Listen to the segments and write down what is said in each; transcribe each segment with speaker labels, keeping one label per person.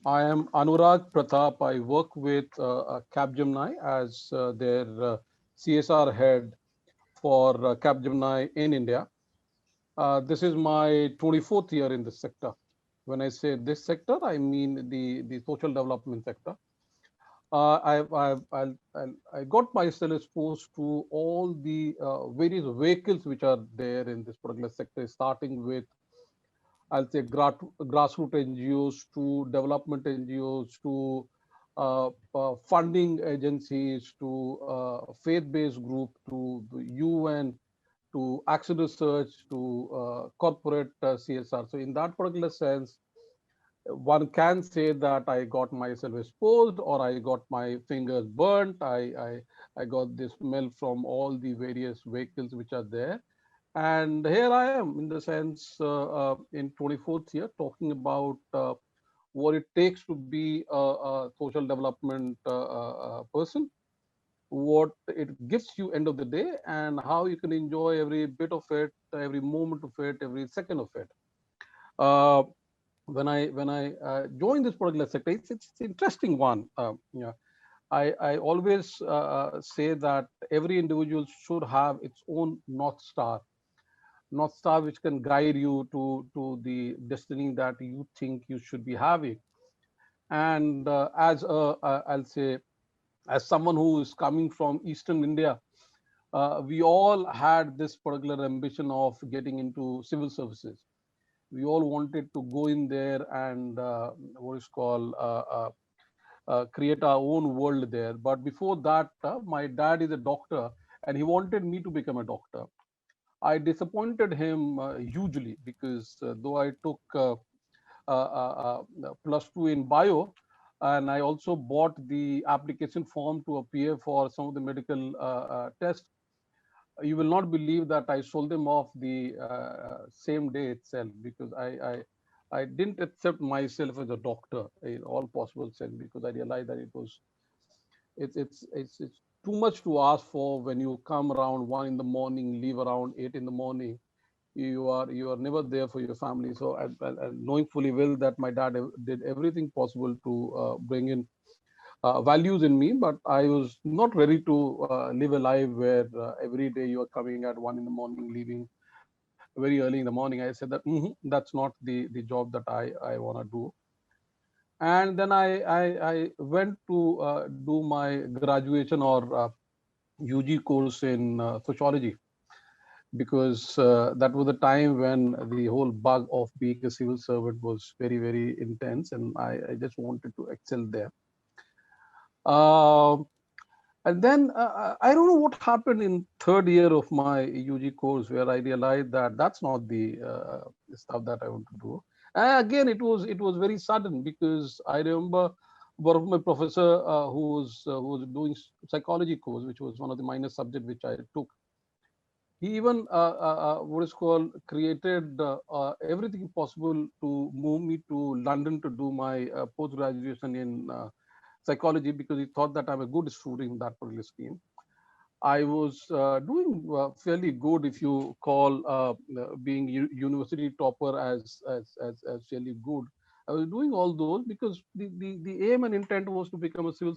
Speaker 1: I am Anurag Pratap. I work with Capgemini as their CSR head for Capgemini in India. This is my 24th year in this sector. When I say this sector, I mean the social development sector. I got myself exposed to all the various vehicles which are there in this particular sector, starting with, I'll say, grassroots NGOs to development NGOs to funding agencies to faith-based group to the UN to action research to corporate CSR. So in that particular sense, one can say that I got myself exposed or I got my fingers burnt. I got the smell from all the various vehicles which are there. And here I am in the sense in 24th year talking about what it takes to be a social development person, what it gives you end of the day, and how you can enjoy every bit of it, every moment of it, every second of it. Uh, when I joined this particular sector, it's an interesting one. Yeah, I always say that every individual should have its own north star which can guide you to the destiny that you think you should be having. And I'll say, as someone who is coming from Eastern India, we all had this particular ambition of getting into civil services. We all wanted to go in there and what is called create our own world there. But before that, my dad is a doctor, and he wanted me to become a doctor. I disappointed him hugely because though I took plus two in bio, and I also bought the application form to appear for some of the medical tests. You will not believe that I sold them off the same day itself because I didn't accept myself as a doctor in all possible sense because I realized that it's too much to ask for when you come around 1 in the morning, leave around 8 in the morning. You are never there for your family. So knowing fully well that my dad did everything possible to bring in values in me, but I was not ready to live a life where every day you are coming at 1 in the morning, leaving very early in the morning. I said that that's not the job that I want to do. And then I went to do my graduation or UG course in sociology because that was the time when the whole bug of being a civil servant was very intense, and I just wanted to excel there. Uh, And then I don't know what happened in third year of my UG course where I realized that that's not the stuff that I want to do. And again, it was very sudden because I remember one of my professor who was doing psychology course, which was one of the minor subject which I took. He even what is called created everything possible to move me to London to do my post graduation in psychology because he thought that I'm a good student in that particular scheme. I was doing fairly good if you call being university topper as fairly good. I was doing all those because the aim and intent was to become a civil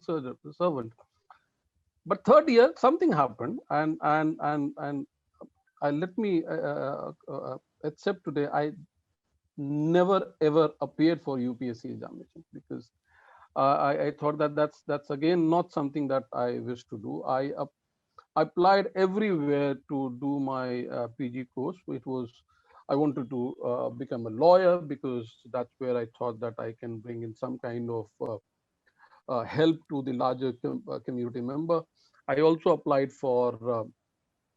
Speaker 1: servant. But third year, something happened, and let me accept today. I never ever appeared for UPSC examination because I thought that that's again not something that I wish to do. I applied everywhere to do my PG course. It was I wanted to become a lawyer because that's where I thought that I can bring in some kind of help to the larger community member. I also applied for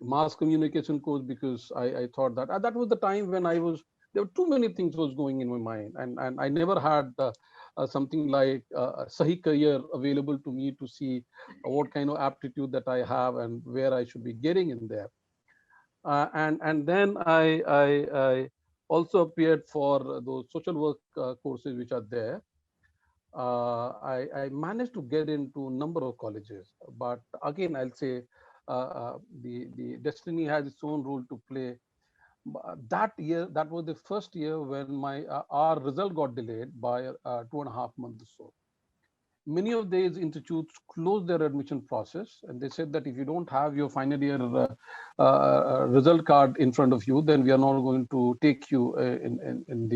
Speaker 1: mass communication course because I thought that that was the time when there were too many things was going in my mind, and I never had something like a Sahi career available to me to see what kind of aptitude that I have and where I should be getting in there. And then I also appeared for those social work courses which are there. I managed to get into a number of colleges, but again I'll say the destiny has its own role to play. That year, that was the first year when my our result got delayed by 2.5 months or so. Many of these institutes closed their admission process, and they said that if you don't have your final year result card in front of you, then we are not going to take you in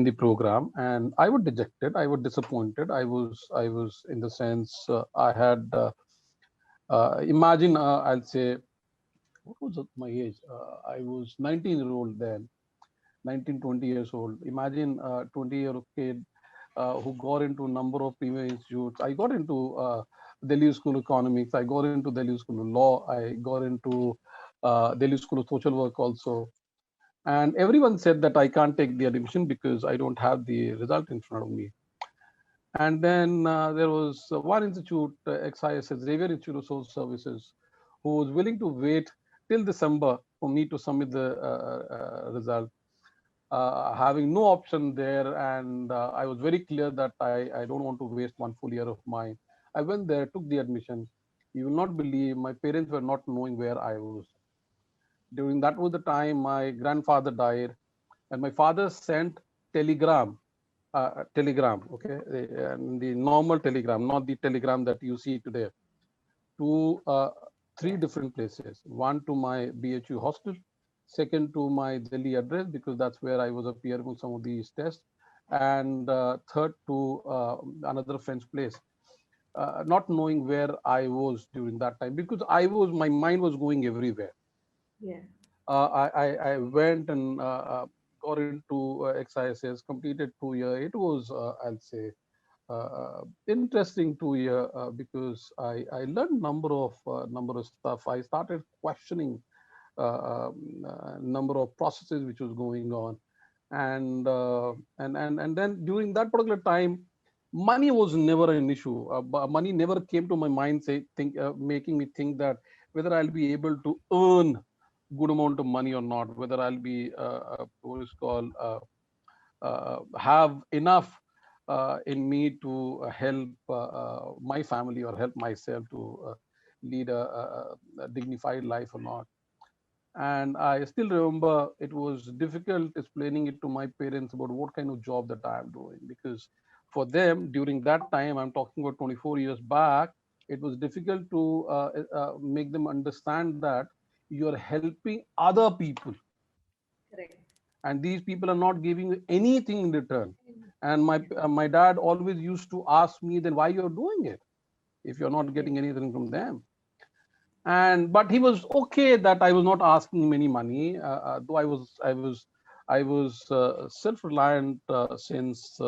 Speaker 1: the program. And I was dejected, I was disappointed, I was in the sense, I had imagine, I'll say, what was my age? I was 19-year-old then, 19, 20 years old. Imagine a 20-year-old kid who got into a number of premier institutes. I got into Delhi School of Economics. I got into Delhi School of Law. I got into Delhi School of Social Work also. And everyone said that I can't take the admission because I don't have the result in front of me. And then there was one institute, XISS, Xavier Institute of Social Services, who was willing to wait till December for me to submit the result, having no option there. And I was very clear that I don't want to waste one full year of mine. I went there, took the admission. You will not believe, my parents were not knowing where I was. During that was the time my grandfather died, and my father sent telegram, okay, the normal telegram, not the telegram that you see today, to three different places. One to my BHU hostel, second to my Delhi address because that's where I was appearing on some of these tests, and third to another friend's place. Not knowing where I was during that time, because my mind was going everywhere.
Speaker 2: Yeah.
Speaker 1: I went and got into XISS, completed 2 year. It was, I'll say, interesting 2 year because I learned number of stuff. I started questioning number of processes which was going on, and then during that particular time, money was never an issue. Money never came to my mind, making me think that whether I'll be able to earn good amount of money or not, whether I'll be what is called have enough in me to help my family or help myself to lead a dignified life or not. And I still remember it was difficult explaining it to my parents about what kind of job that I am doing, because for them during that time, I'm talking about 24 years back, it was difficult to make them understand that you're helping other people,
Speaker 2: Correct.
Speaker 1: and these people are not giving you anything in return. And my dad always used to ask me, then why you're doing it if you're not
Speaker 2: Yeah.
Speaker 1: getting anything from them? And but he was okay that I was not asking him any money, though I was self-reliant since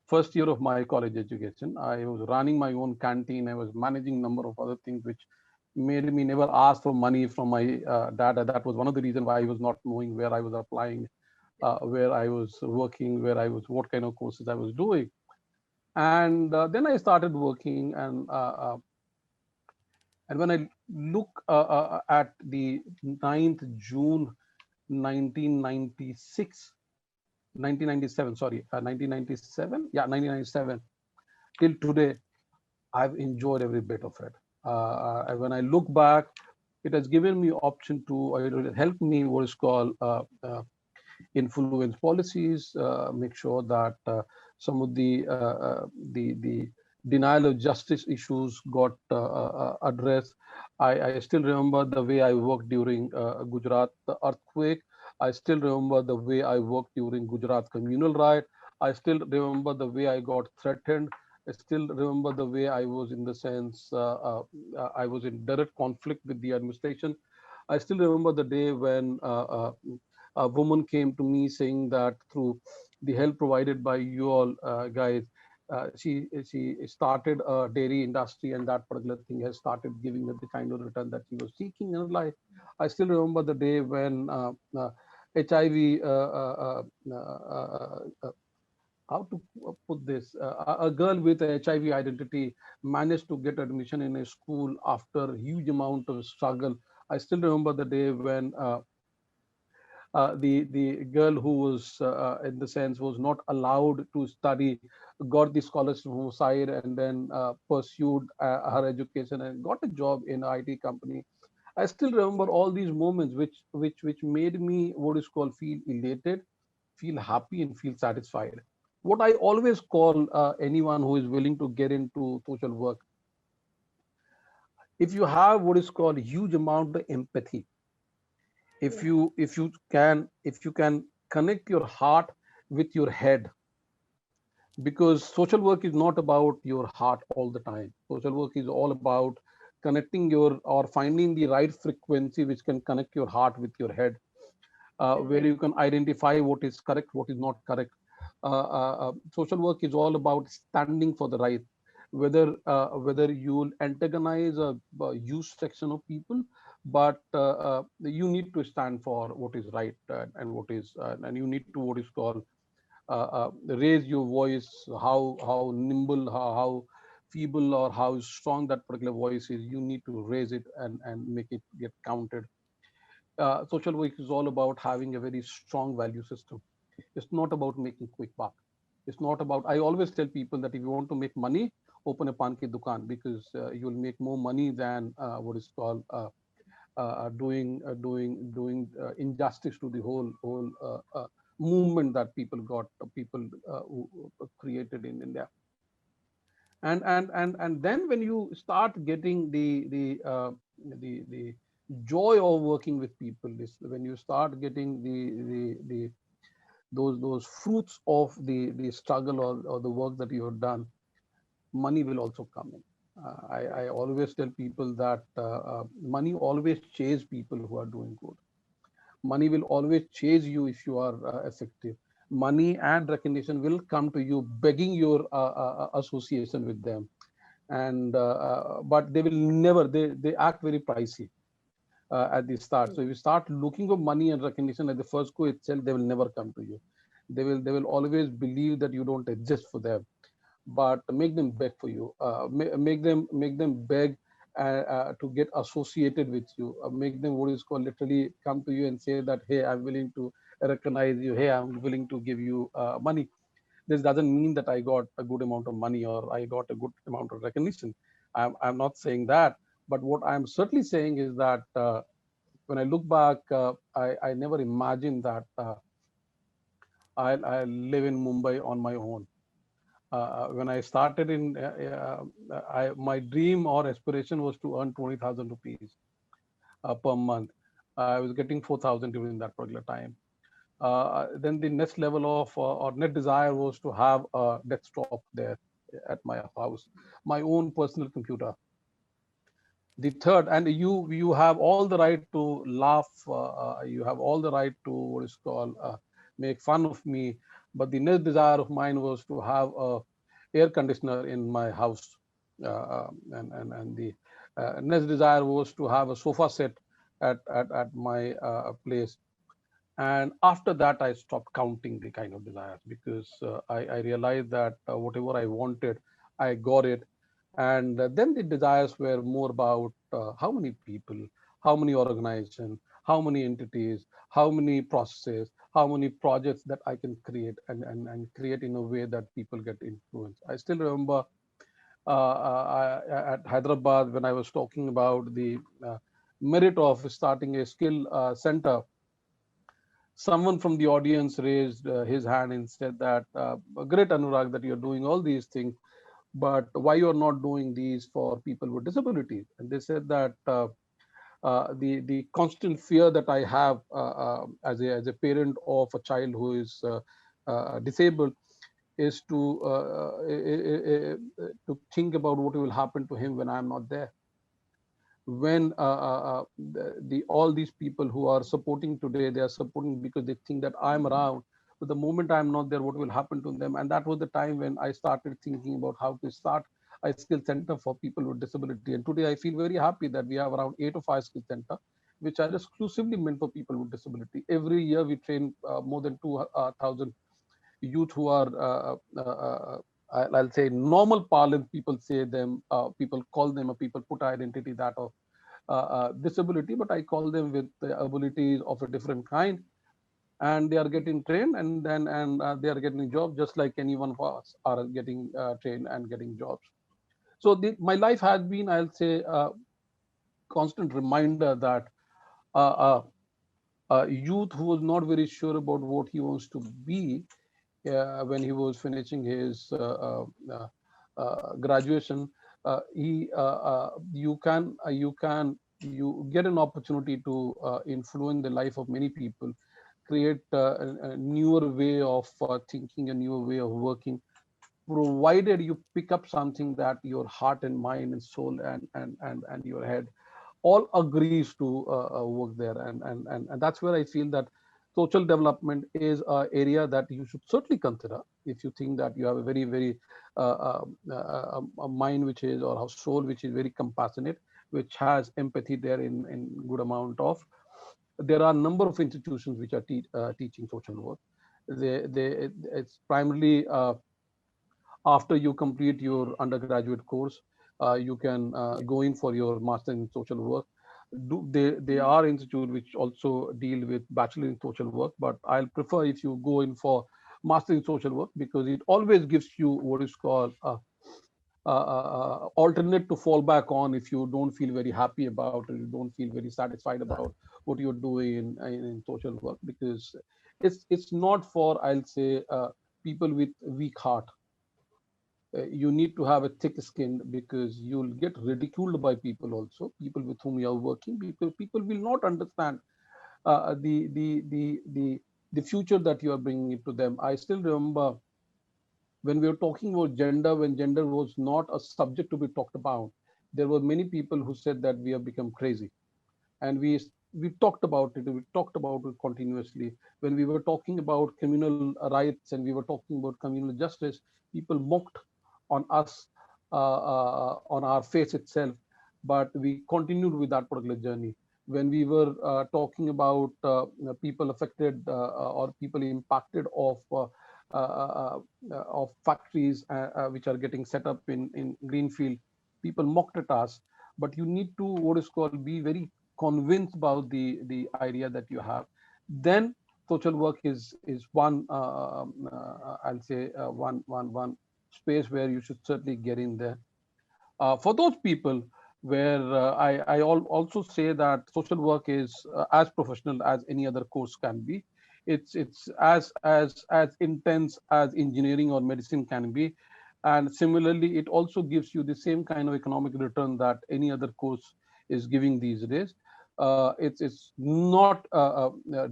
Speaker 1: first year of my college education. I was running my own canteen. I was managing number of other things, which made me never ask for money from my dad. And that was one of the reasons why I was not knowing where I was applying, where I was working, what kind of courses I was doing. And then I started working, and when I look at the 9th June 1996, 1997, sorry, 1997, yeah, 1997, till today, I've enjoyed every bit of it. When I look back, it has given me option to, it will help me what is called influence policies, make sure that some of the denial of justice issues got addressed. I still remember the way I worked during Gujarat earthquake. I still remember the way I worked during Gujarat communal riot. I still remember the way I got threatened. I still remember the way I was in the sense I was in direct conflict with the administration. I still remember the day when a woman came to me saying that through the help provided by you all guys, she started a dairy industry, and that particular thing has started giving her the kind of return that she was seeking in her life. I still remember the day when HIV, how to put this, a girl with HIV identity managed to get admission in a school after a huge amount of struggle. I still remember the day when the girl who was in the sense was not allowed to study got the scholarship from side, and then pursued her education and got a job in an IT company. I still remember all these moments which made me what is called feel elated, feel happy, and feel satisfied. What I always call anyone who is willing to get into social work, if you have what is called huge amount of empathy, if
Speaker 2: Yeah.
Speaker 1: you can connect your heart with your head, because social work is not about your heart all the time. Social work is all about connecting your or finding the right frequency which can connect your heart with your head, where you
Speaker 2: Correct.
Speaker 1: can identify what is correct, what is not correct. Social work is all about standing for the right, whether you'll antagonize a huge section of people, but you need to stand for what is right, and what is and you need to what is called raise your voice, how nimble, how feeble or how strong that particular voice is. You need to raise it and make it get counted. Social work is all about having a very strong value system. It's not about making quick buck. It's not about. I always tell people that if you want to make money, open a pan ki dukan, because you'll make more money than what is called doing injustice to the whole movement that people who created in India. And then when you start getting the joy of working with people, this when you start getting the those fruits of the struggle, or the work that you have done, money will also come in. I always tell people that money always chase people who are doing good. Money will always chase you if you are effective. Money and recognition will come to you begging your association with them. And but they will never, they act very pricey at the start. So if you start looking for money and recognition at the first go itself, they will never come to you. They will always believe that you don't exist for them. But make them beg for you. Make them beg to get associated with you. Make them what is called literally come to you and say that, hey, I'm willing to recognize you. Hey, I'm willing to give you money. This doesn't mean that I got a good amount of money or I got a good amount of recognition. I'm not saying that. But what I'm certainly saying is that when I look back, I never imagined that I live in Mumbai on my own. When I started my dream or aspiration was to earn 20,000 rupees per month. I was getting 4,000 during that particular time. Then the next level of or net desire was to have a desktop there at my house, my own personal computer. The third, and you have all the right to laugh, you have all the right to what is called make fun of me, but the next desire of mine was to have a air conditioner in my house, and the next desire was to have a sofa set at my place. And after that I stopped counting the kind of desires, because I realized that whatever I wanted, I got it. And then the desires were more about how many people, how many organizations, how many entities, how many processes, how many projects that I can create, and create in a way that people get influenced. I still remember at Hyderabad when I was talking about the merit of starting a skill center. Someone from the audience raised his hand and said that, great, Anurag, that you're doing all these things, but why you're not doing these for people with disabilities? And they said that the constant fear that I have as a parent of a child who is disabled is to think about what will happen to him when I'm not there. When the all these people who are supporting today, they are supporting because they think that I'm around, but the moment I'm not there, what will happen to them? And that was the time when I started thinking about how to start a skill center for people with disability. And today I feel very happy that we have around 8 or 5 skill center which are exclusively meant for people with disability. Every year we train more than 2,000 youth who are I'll say normal parlance, people say them, people call them, or people put identity that of disability, but I call them with the abilities of a different kind, and they are getting trained, and they are getting jobs just like any one of us are getting trained and getting jobs. So my life has been, I'll say, constant reminder that uh, a youth who was not very sure about what he wants to be when he was finishing his graduation, you get an opportunity to influence the life of many people, create a newer way of thinking, a newer way of working, provided you pick up something that your heart and mind and soul and your head all agrees to work there. And that's where I feel that social development is an area that you should certainly consider if you think that you have a very a mind which is, or a soul which is very compassionate, which has empathy there in good amount of. There are a number of institutions which are teaching social work. It's primarily after you complete your undergraduate course, you can go in for your master in social work. They are institute which also deal with bachelor in social work, but I'll prefer if you go in for master in social work, because it always gives you what is called alternate to fall back on if you don't feel very happy about it, you don't feel very satisfied about what you're doing in social work, because it's not for, I'll say, people with weak heart. You need to have a thick skin, because you'll get ridiculed by people also, people with whom you are working, because people will not understand the future that you are bringing into them. I still remember when we were talking about gender, when gender was not a subject to be talked about, there were many people who said that we have become crazy. And we talked about it, we talked about it continuously. When we were talking about communal rights and we were talking about communal justice, people mocked on us, on our face itself. But we continued with that particular journey. When we were talking about people affected or people impacted of factories which are getting set up in greenfield, people mocked at us. But you need to, what is called, be very convinced about the idea that you have. Then social work is one, I'll say, one space where you should certainly get in there. For those people where I also say that social work is as professional as any other course can be. It's as intense as engineering or medicine can be, and similarly, it also gives you the same kind of economic return that any other course is giving these days. It's not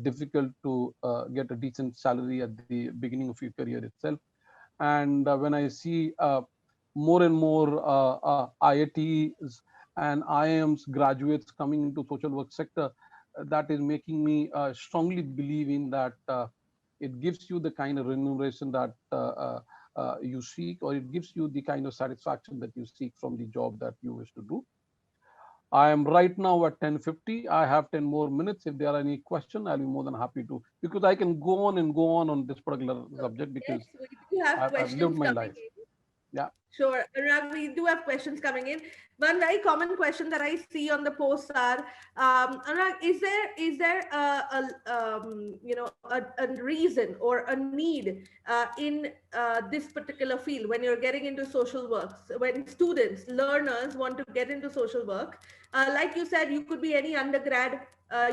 Speaker 1: difficult to get a decent salary at the beginning of your career itself. And when I see more and more IITs and IIMs graduates coming into social work sector, that is making me strongly believe in that it gives you the kind of remuneration that you seek, or it gives you the kind of satisfaction that you seek from the job that you wish to do. I am right now at 10:50. I have 10 more minutes. If there are any question, I'll be more than happy to, because I can go on and go on this particular
Speaker 2: So,
Speaker 1: subject,
Speaker 2: yes,
Speaker 1: because
Speaker 2: we do have
Speaker 1: I've lived
Speaker 2: questions
Speaker 1: my
Speaker 2: coming
Speaker 1: life.
Speaker 2: in.
Speaker 1: Yeah.
Speaker 2: Sure, Anurag, we do have questions coming in. One very common question that I see on the posts are, Anurag, is there a reason or a need in this particular field when you're getting into social work, when students, learners want to get into social work? Like you said, you could be any undergrad,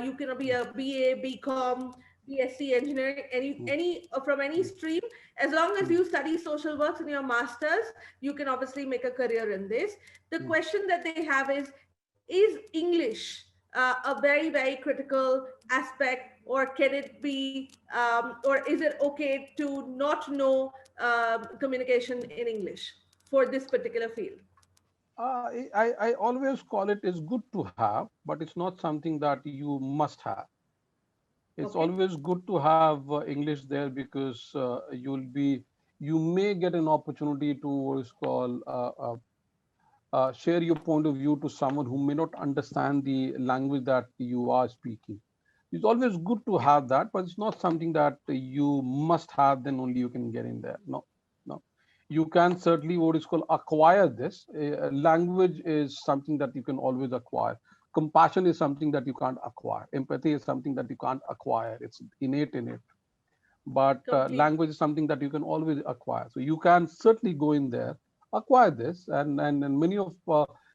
Speaker 2: you can be a BA, BCom, BSc engineering, any from any stream. As long as you study social works in your masters, you can obviously make a career in this. The question that they have is English a very critical aspect, or can it be, or is it okay to not know communication in English for this particular field?
Speaker 1: I always call it is good to have, but it's not something that you must have. It's
Speaker 2: Okay.
Speaker 1: always good to have English there, because you may get an opportunity to what is called share your point of view to someone who may not understand the language that you are speaking. It's always good to have that, but it's not something that you must have, then only you can get in there. No, no. You can certainly what is called acquire this. Language is something that you can always acquire. Compassion is something that you can't acquire. Empathy is something that you can't acquire. It's innate in it. But
Speaker 2: Complete.
Speaker 1: language is something that you can always acquire. So you can certainly go in there, acquire this, and many of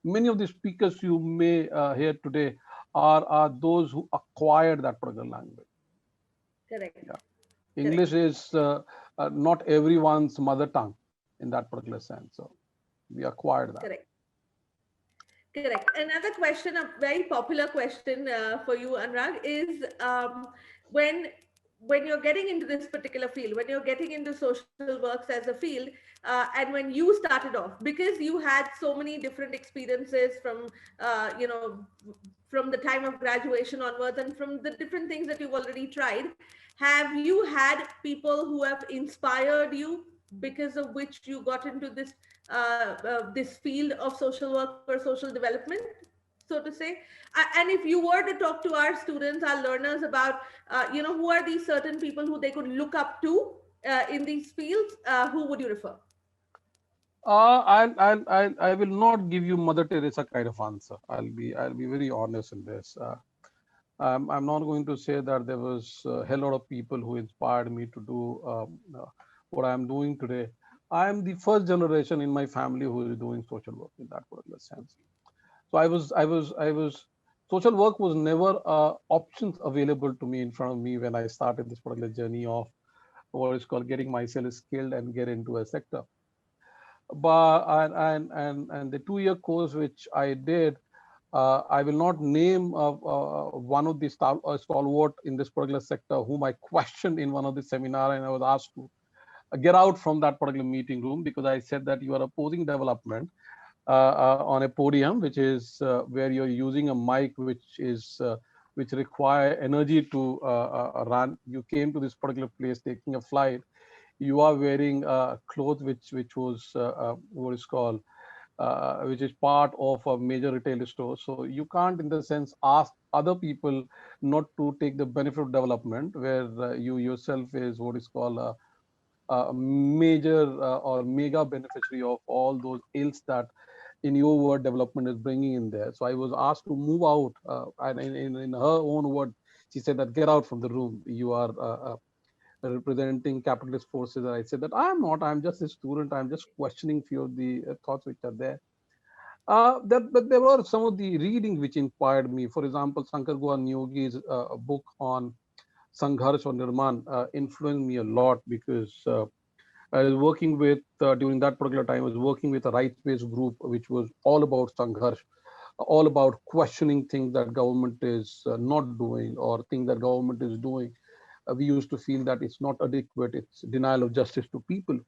Speaker 1: Many of the speakers you may hear today are those who acquired that particular language.
Speaker 2: Correct.
Speaker 1: Yeah.
Speaker 2: Correct.
Speaker 1: English is not everyone's mother tongue in that particular sense. So we acquired that.
Speaker 2: Correct. Correct. Another question, a very popular question for you, Anurag, is when you're getting into this particular field, when you're getting into social works as a field, and when you started off, because you had so many different experiences from from the time of graduation onwards, and from the different things that you've already tried, have you had people who have inspired you, because of which you got into this field of social work or social development, so to say? And if you were to talk to our students, our learners, about who are these certain people who they could look up to in these fields, who would you refer?
Speaker 1: I will not give you Mother Teresa kind of answer. I'll be very honest in this. I'm not going to say that there was a hell lot of people who inspired me to do what I'm doing today. I am the first generation in my family who is doing social work in that particular sense. So social work was never options available to me in front of me when I started this particular journey of what is called getting myself skilled and get into a sector. But and the 2 year course which I did, I will not name one of the stalwart in this particular sector whom I questioned in one of the seminar, and I was asked to get out from that particular meeting room because I said that you are opposing development on a podium, which is where you're using a mic, which require energy to run. You came to this particular place taking a flight. You are wearing clothes which was what is called which is part of a major retail store. So you can't, in the sense, ask other people not to take the benefit of development, where you yourself is what is called a major or mega beneficiary of all those ills that in your word development is bringing in there. So I was asked to move out, and in her own word, she said that get out from the room. You are representing capitalist forces. And I said that I am not. I'm just a student. I'm just questioning few of the thoughts which are there. But there were some of the reading which inspired me. For example, Shankar Gawan Yogi's book on Sangharsh or Nirman influenced me a lot because I was working with, during that particular time, I was working with a rights-based group which was all about Sangharsh, all about questioning things that government is not doing or things that government is doing. We used to feel that it's not adequate, it's denial of justice to people.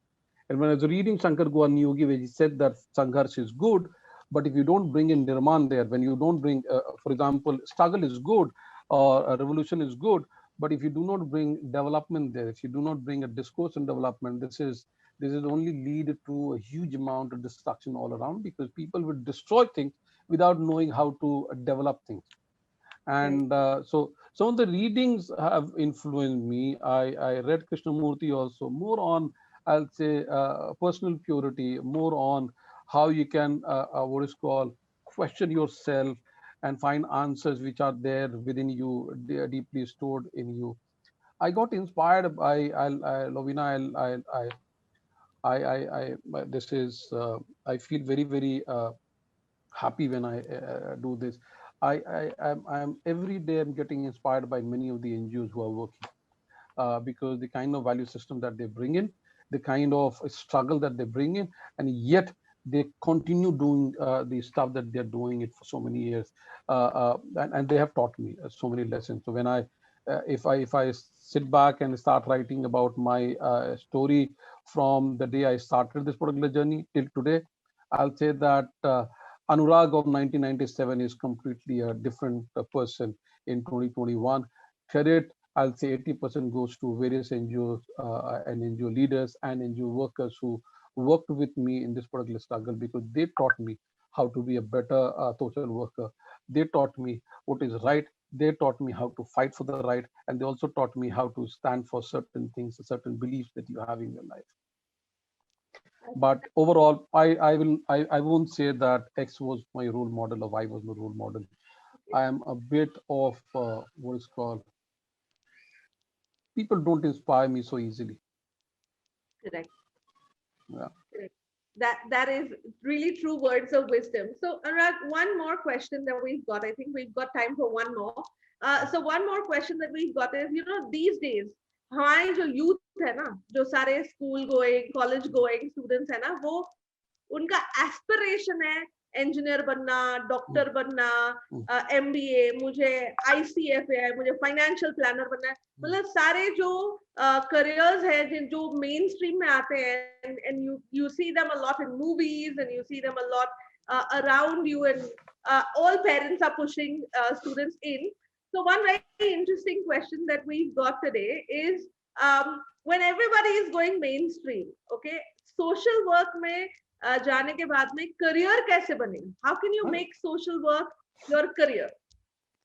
Speaker 1: And when I was reading Shankar Gawan Yogi, where he said that Sangharsh is good, but if you don't bring in Nirman there, when you don't bring, for example, struggle is good or a revolution is good, but if you do not bring development there, if you do not bring a discourse on development, this is only lead to a huge amount of destruction all around, because people will destroy things without knowing how to develop things.
Speaker 2: Right.
Speaker 1: And so some of the readings have influenced me. I read Krishnamurti also, more on, I'll say, personal purity, more on how you can, what is called, question yourself and find answers which are there within you, they are deeply stored in you. I got inspired by, Lovina, this is, I feel very, very happy when I do this. I'm every day I'm getting inspired by many of the NGOs who are working, because the kind of value system that they bring in, the kind of struggle that they bring in, and yet they continue doing the stuff that they're doing it for so many years, and they have taught me so many lessons. So when if I sit back and start writing about my story from the day I started this particular journey till today, I'll say that Anurag of 1997 is completely a different person in 2021. Credit, I'll say 80% goes to various NGOs and NGO leaders and NGO workers who worked with me in this particular struggle, because they taught me how to be a better social worker. They taught me what is right. They taught me how to fight for the right. And they also taught me how to stand for certain things, certain beliefs that you have in your life. But overall, I won't say that X was my role model or Y was my role model. I am a bit of what is called, people don't inspire me so easily.
Speaker 2: Correct.
Speaker 1: Yeah.
Speaker 2: Correct. That is really true words of wisdom. So Anurag, one more question that we've got. I think we've got time for one more. So one more question that we've got is, these days हमारे जो youth है ना, जो सारे school going, college going students है ना, वो उनका aspiration है engineer बनना, doctor बनना, MBA, मुझे ICF है, मुझे financial planner बनना है. मतलब सारे जो careers है जो mainstream में आते हैं, and you see them a lot in movies, and you see them a lot around you, and all parents are pushing students in. So one very interesting question that we've got today is, when everybody is going mainstream, okay, social work में जाने के बाद में career कैसे बने? How can you make social work your career?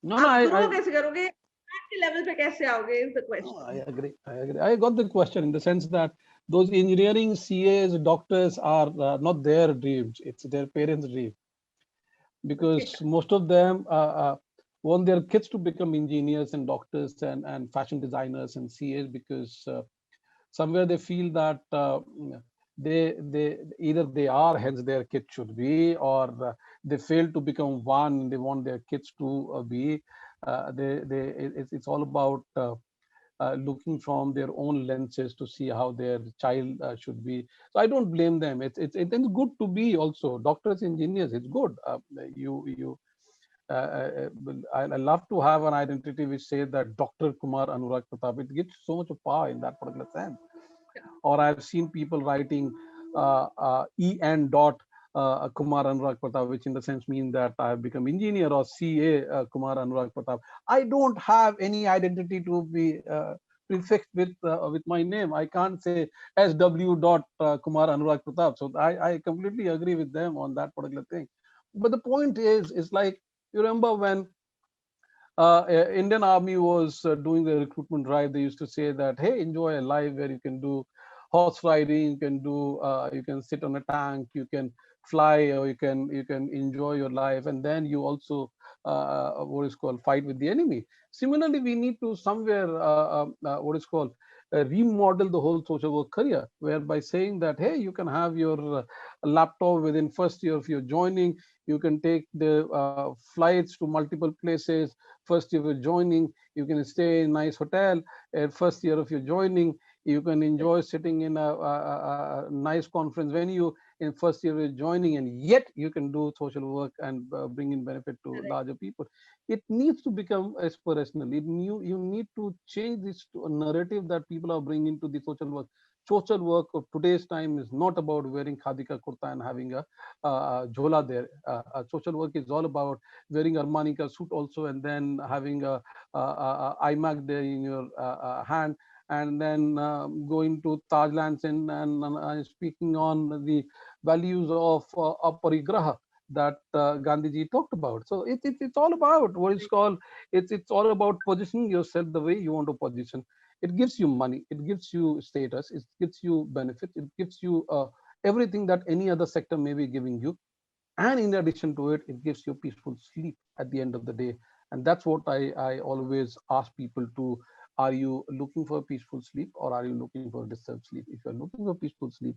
Speaker 1: No,
Speaker 2: आप grow कैसे करोगे? आपके level पे कैसे आओगे is the question.
Speaker 1: No, I agree. I got the question in the sense that those engineering, CAs, doctors are not their dreams. It's their parents' dream. Because most of them want their kids to become engineers and doctors and fashion designers and CAs, because somewhere they feel that they either they are, hence their kids should be, or they fail to become one. They want their kids to be. It's all about looking from their own lenses to see how their child should be. So I don't blame them. It's good to be also doctors, engineers. It's good. You I love to have an identity which says that Dr. Kumar Anurag Pratap. It gives so much power in that particular sense. Or I've seen people writing EN dot Kumar Anurag Pratap, which in the sense means that I have become engineer, or CA Kumar Anurag Pratap. I don't have any identity to be prefixed with my name. I can't say SW dot Kumar Anurag Pratap. So I completely agree with them on that particular thing. But the point is like, you remember when Indian Army was doing the recruitment drive, they used to say that, hey, enjoy a life where you can do horse riding, you can sit on a tank, you can fly, or you can enjoy your life, and then you also what is called fight with the enemy. Similarly, we need to somewhere what is called remodel the whole social work career, whereby saying that, hey, you can have your laptop within first year of your joining, you can take the flights to multiple places. First year of joining, you can stay in a nice hotel. At first year of your joining, you can enjoy sitting in a nice conference venue in first year of joining, and yet you can do social work and bring in benefit to larger people. It needs to become aspirational. You need to change this to a narrative that people are bringing to the social work. Social work of today's time is not about wearing khadi ka kurta and having a jhola there. Social work is all about wearing Armani ka suit also, and then having a iMac there in your hand, and then going to Tajlands and speaking on the values of aparigraha that Gandhiji talked about. So it's all about what is called, it's all about positioning yourself the way you want to position. It gives you money, it gives you status, it gives you benefits, it gives you everything that any other sector may be giving you. And in addition to it, it gives you peaceful sleep at the end of the day. And that's what I always ask people to, are you looking for peaceful sleep, or are you looking for disturbed sleep? If you're looking for peaceful sleep,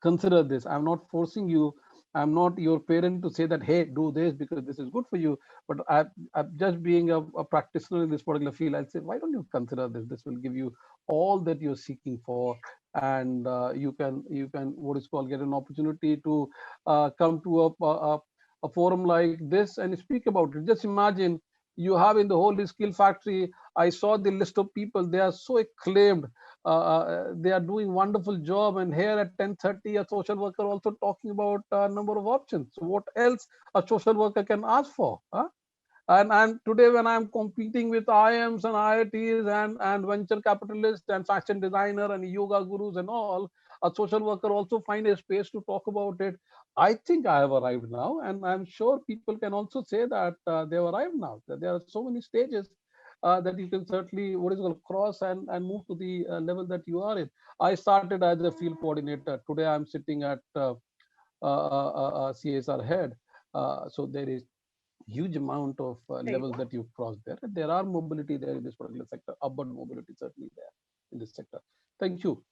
Speaker 1: consider this. I'm not forcing you. I'm not your parent to say that, hey, do this because this is good for you. But I'm just being a practitioner in this particular field. I'll say, why don't you consider this? This will give you all that you're seeking for, and you can what is called get an opportunity to come to a forum like this and speak about it. Just imagine you have in the whole skill factory. I saw the list of people. They are so acclaimed, they are doing wonderful job, and here at 10:30 a social worker also talking about a number of options. So what else a social worker can ask for, huh? And today when I'm competing with IIMs and IITs and venture capitalists and fashion designer and yoga gurus and all, a social worker also find a space to talk about it. I think I have arrived now, and I'm sure people can also say that they have arrived now. That there are so many stages that you can certainly what is called cross and move to the level that you are in. I started as a field coordinator. Today I'm sitting at CSR head. So there is huge amount of levels that you've crossed there. And there are mobility there in this particular sector, urban mobility certainly there in this sector. Thank you.